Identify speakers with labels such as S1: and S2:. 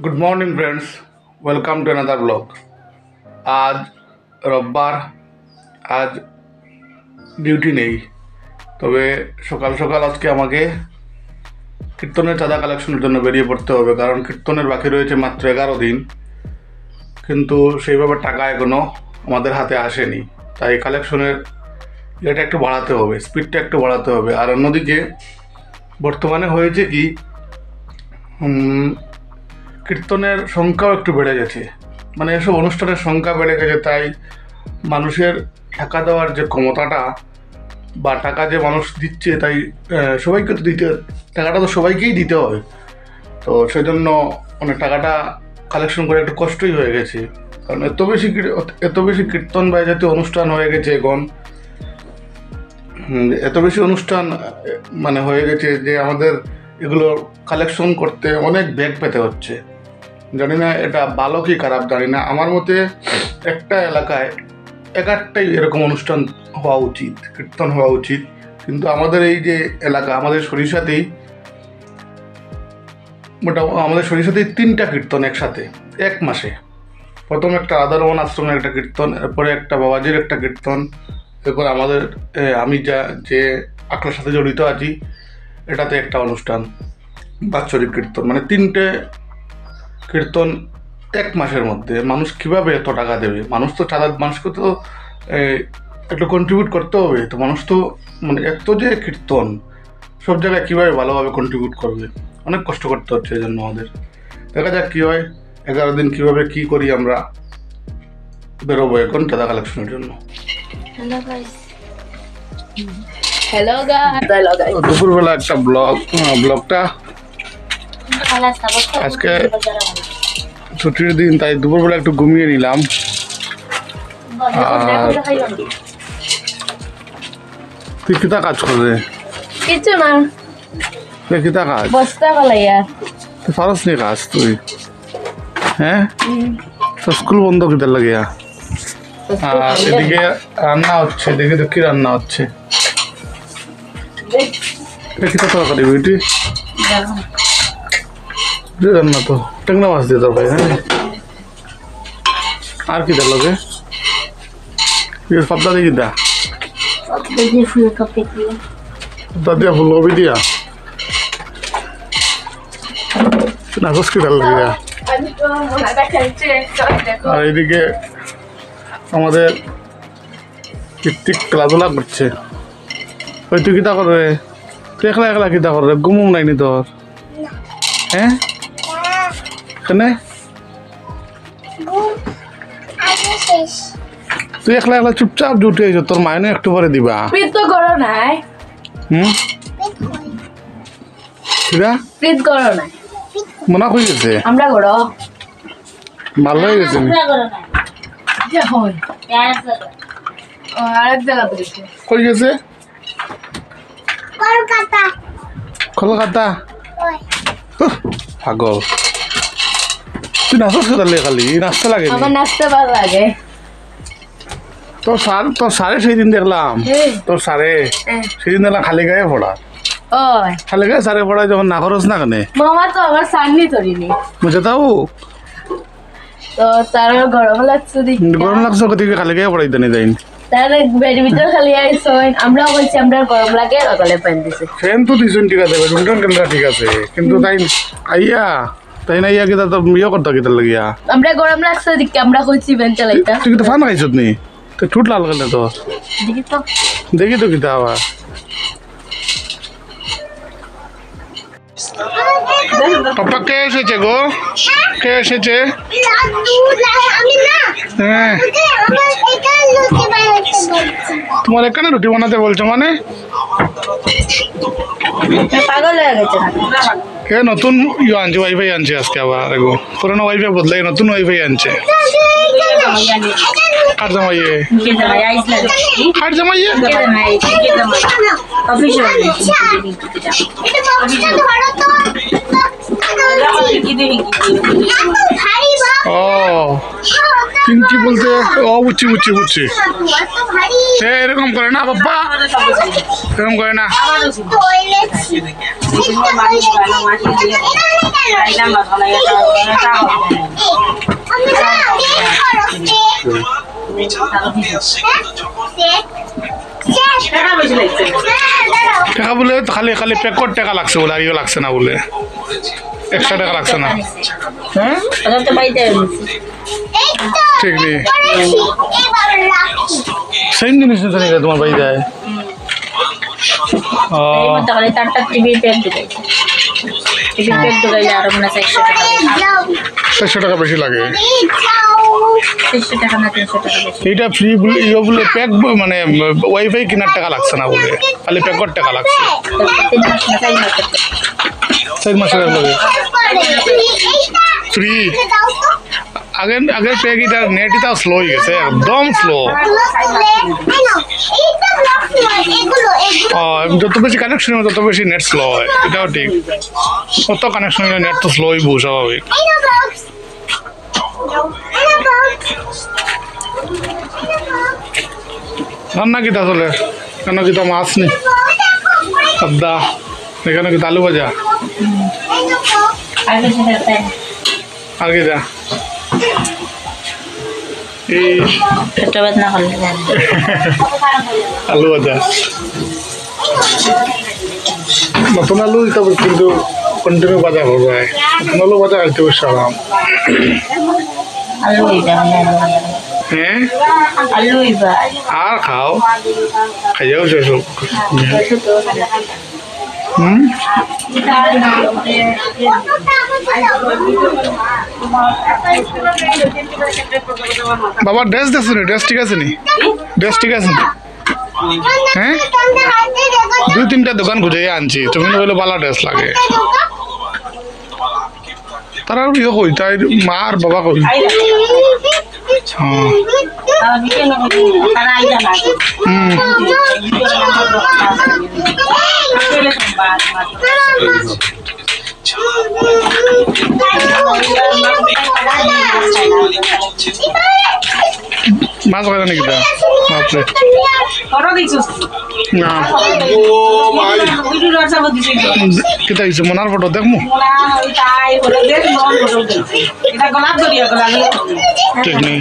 S1: Good morning friends, welcome to another blog. আজ রোববার, আজ ডিউটি নেই, তবে সকাল সকাল আজকে আমাকে কীর্তনের চাঁদা কালেকশনের জন্য বেরিয়ে পড়তে হবে, কারণ কীর্তনের বাকি রয়েছে মাত্র 11 দিন, কিন্তু সেইভাবে টাকা এখনও আমাদের হাতে আসেনি। তাই কালেকশনের এটা একটু বাড়াতে হবে, স্পিডটা একটু বাড়াতে হবে। আর অন্যদিকে বর্তমানে হয়েছে কি, কীর্তনের সংখ্যাও একটু বেড়ে গেছে, মানে এসব অনুষ্ঠানের সংখ্যা বেড়ে গেছে। তাই মানুষের টাকা দেওয়ার যে ক্ষমতাটা বা টাকা যে মানুষ দিচ্ছে, তাই সবাইকে তো দিতে, টাকাটা তো সবাইকেই দিতে হবে। তো সেই জন্য মানে টাকাটা কালেকশন করে একটু কষ্টই হয়ে গেছে, কারণ এত বেশি কীর্তন বা জাতীয় অনুষ্ঠান হয়ে গেছে এখন, এত বেশি অনুষ্ঠান মানে হয়ে গেছে যে আমাদের এগুলো কালেকশন করতে অনেক ব্যাগ পেতে হচ্ছে। জানি না এটা ভালো কি খারাপ, জানি না। আমার মতে একটা এলাকায় একটাই এরকম অনুষ্ঠান হওয়া উচিত, কীর্তন হওয়া উচিত। কিন্তু আমাদের এই যে এলাকা, আমাদের সরিষাতেই আমাদের সরিষাতেই 3টা কীর্তন একসাথে এক মাসে। প্রথম একটা রাধারমণ আশ্রমের একটা কীর্তন, এরপরে একটা বাবাজির একটা কীর্তন, এরপর আমাদের আমি যে আখড়ার সাথে জড়িত আছি এটাতে একটা অনুষ্ঠান, বাৎসরিক কীর্তন, মানে 3টে কীর্তন এক মাসের মধ্যে। মানুষ কীভাবে এত টাকা দেবে? মানুষকে তো একটু কন্ট্রিবিউট করতে হবে। তো মানুষ তো মানে এত যে কীর্তন সব জায়গায় কীভাবে ভালোভাবে কন্ট্রিবিউট করবে? অনেক কষ্ট করতে হচ্ছে এই জন্য আমাদের। দেখা যাক কী হয়, 11 দিন কীভাবে কী করি আমরা। বেরোবো এখন চাঁদা কালেকশনের জন্য। দুপুরবেলা একটা ব্লগটা আজকে ছুটির দিন, তাই দুপুরবেলা একটু ঘুমিয়ে নিলাম। আর তুই কিতা কাজ করে?
S2: কিছু না,
S1: কিতা কাজ?
S2: বস্তা বালাইয়া।
S1: তুই পারস নি কাজ তুই? হ্যাঁ, তো স্কুল বন্ধ কিতার লাগিয়া? আর এদিকে রান্না হচ্ছে, দেখি তো কি রান্না হচ্ছে। কিতা তরকারি বেটি? রান্না তো ট্যাংরা মাছ দিয়ে তরকারি। হ্যাঁ, আর কি দেখ লাগে? পাবদা দিয়ে কিতা? পাবদা দিয়া ফুলকপি দিয়া নাকস কি লাগে? আর এইদিকে আমাদের কৃত্তিক খেলাধুলা করছে। ওই তুই কিতা করে? তুই একলা কিতা করে? ঘুমুম নাইনি তোর? হ্যাঁ, কেনে তুই একলা চুপচাপ জুটে আইছ? তোর মাইনে একটু পরে দিবা।
S2: তো করো নাই। করো নাই
S1: মনে হয়ে গেছে
S2: আমরা করো
S1: ভালো হয়ে গেছে।
S2: আরেক জায়গা
S1: কই গেছে? কলকাতা। পাগল, তুই নাচস খেতালে খালি নাচতে লাগে?
S2: আমার নাচতে ভালো লাগে।
S1: তোর সারে সেই দিন দেখলাম, তোর সারে সেদিন দেখলাম খালি গায়ে পড়া। খালি গায়ে সারে পড়া যখন না খরচ না কেনে?
S2: মামা তো আমার সান্নি ধরিনি
S1: বুঝে তাও
S2: তো তার গরম লাগছে।
S1: গরম লাগছে কোথায় খালি গায়ে পড়াই দেনি যাইন?
S2: তার বেড ভিতর খালি আইসো, আমরা বলছি আমরা গরম লাগে সকালে ফ্যান দিছে।
S1: ফ্যান তো দিছেন ঠিক আছে, ব্যাডমিন্টন খেলা ঠিক আছে, কিন্তু তাই না ইয়া কিতা তো ইয়ে করতে কিতা লাগিয়া?
S2: আমরা গরম লাগছে দিকে আমরা কইছি ফ্যান চালাইতা।
S1: তুই তো ফান খাইছত নি? তো ঠুট লাল গেলে তো দেখি তো কিতা আবার। পাপা কে এসেছে গো? কে এসেছে? হ্যাঁ, তোমার এখানে রুটি বানাতে বলছো মানে?
S2: পাগল হয়ে গেছে।
S1: এ নতুন আনছে, ওয়াইফাই আনছে আজকে আবার। পুরোনো ওয়াইফাই বদলাই নতুন ওয়াইফাই আনছে। কার জামাইয়ে? কার জামাইয়ে? ও পিঙ্কি বলতে ও বুঝছি বুঝছি বুঝছি এরকম করে না বাবা এরকম করে না টাকা বলে খালি খালি প্যাকট টাকা লাগছে বলে আর ইয়ে লাগছে না বলে এক্সট্রা টাকা লাগছে না হ্যাঁ ঠিক নেই সেম জিনিস নিতে নাকি তোমার বাড়ি দেয় ও চারশো টাকা বেশি লাগে এইটা ফ্রি ইয়ে বলে প্যাক মানে ওয়াইফাই কেনার টাকা লাগছে না বলে খালি প্যাকট টাকা লাগছে 4 মাসের লাগে ফ্রি আগের প্যাক এটা নেট এটা স্লো হয়ে গেছে একদম স্লো যত বেশি কানেকশন হয় তত বেশি নেট স্লো হয় এটাও ঠিক কত কানেকশন হলে নেট তো স্লো হইব স্বাভাবিক রান্না কিতা চলে কেন কিতা মাছ নেই আদা এখানে কিতা আলু ভাজা আর কিতা এই আলু ভাজা নতুন আলু তবে কিন্তু কন্টিনিউ ভাজা করবো নতুন আলু ভাজা খাইতে বেশ আরাম হ্যাঁ আর খাও খাইয়াও শেষ বাবা ড্রেস দেখছো নি ড্রেস ঠিক আছে নি ড্রেস ঠিক আছে নি হ্যাঁ 2-3টা দোকান খুঁজে আনছি তুমি বলে বালা ড্রেস লাগে তারা ইয়ে কই তাই মা আর বাবা কই মাছ খাই নাকি বাপরে না কেটা হয়েছে মনার ফটো দেখমু ঠিক নেই